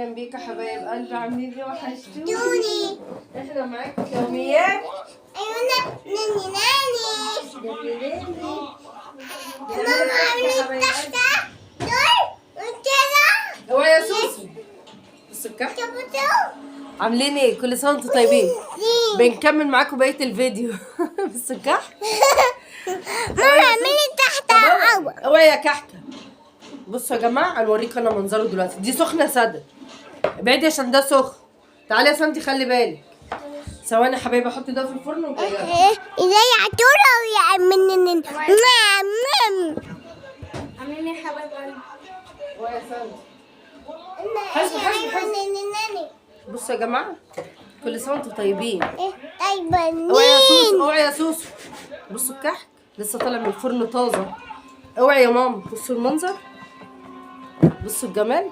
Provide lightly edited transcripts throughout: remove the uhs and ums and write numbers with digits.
اهلا بيك يا حبايب قلبي، عاملين ايه؟ وحشتوني. احنا معاكم يوميات. ايوه ناني ناني ماما عملت تحت دول وكده. هو يا سوسو السكر عاملين ايه؟ كل سنه وانتم طيبين. بنكمل معاكم بقيه الفيديو. بالسكر ماما عملت تحت هو يا كحكه. بصوا يا جماعه هنوريكم انا منظره دلوقتي. دي سخنه ساده، ابعدي عشان ده سخن. تعالي يا سنتي خلي بالك. ثواني يا حبايبي احط ده في الفرن وجايه. ازاي عطوله يا من عاملين ايه يا حبايب قلبي؟ هو يا سنتي حسبي. بصوا يا جماعه كل سنه وانتم طيبين. طيبين. اوعي يا سوسو، اوعي يا سوسو. بصوا الكحك لسه طالع من الفرن طازه. اوعي يا ماما. بصوا المنظر، بصوا الجمال،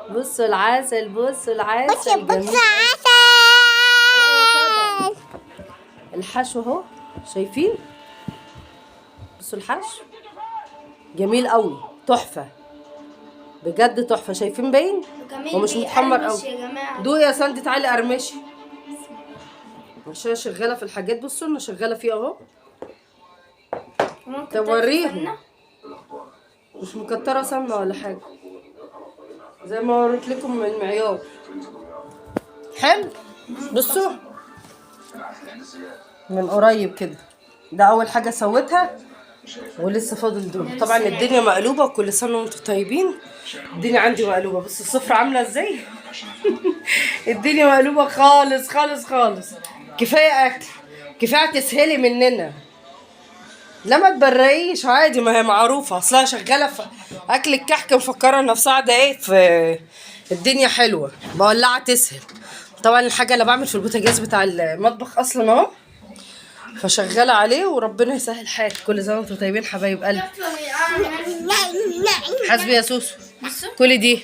بصوا العسل، بصوا العسل جميل. الحشو اهو شايفين؟ بصوا الحشو جميل قوي، تحفه بجد تحفه. شايفين باين؟ هو مش متحمر قوي. دوقي يا ساندي، تعالي قرمشي عشان شغاله في الحاجات. بصوا انا شغاله فيه اهو. طب وريهم. مش مكتره سمنه ولا حاجه، زي ما وريت لكم من المعيار. حلو. بصوا من قريب كده، ده اول حاجه سويتها ولسه فاضل دول. طبعا الدنيا مقلوبه وكل سنه وانتم طيبين. الدنيا عندي مقلوبه، بص السفره عامله ازاي. الدنيا مقلوبه خالص خالص خالص. كفايه اكل، كفايه تسهلي مننا. لا ما تبرقيش عادي، ما هي معروفه اصلها شغاله في اكل الكحك مفكره نفسها قاعده ايه في الدنيا حلوه. مولعه تسهل. طبعا الحاجه اللي بعمل في البوتاجاز بتاع المطبخ اصلا اهو، فشغاله عليه وربنا يسهل حالك. كل سنه وانتم طيبين حبايب قلبي. حسبي يا سوسو كل دي.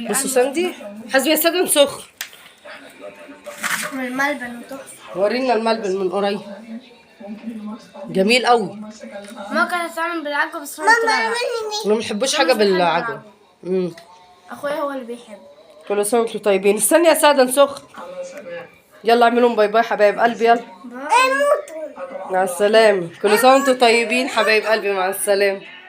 بصوا ساندي حسبي يا سادن سخن. من الملبن وتحفه. ورينا الملبن من قريب، جميل قوي. ما كانت تعمل بالعجوه بس ماما انا عملني ما بنحبوش حاجه بالعجوه. اخويا هو اللي بيحب. كل سنه وانتم طيبين. استني يا سادن سخن. يلا اعملوا باي باي حبايب قلبي. يلا مع السلامه. كل سنه وانتم طيبين حبايب قلبي. مع السلامه.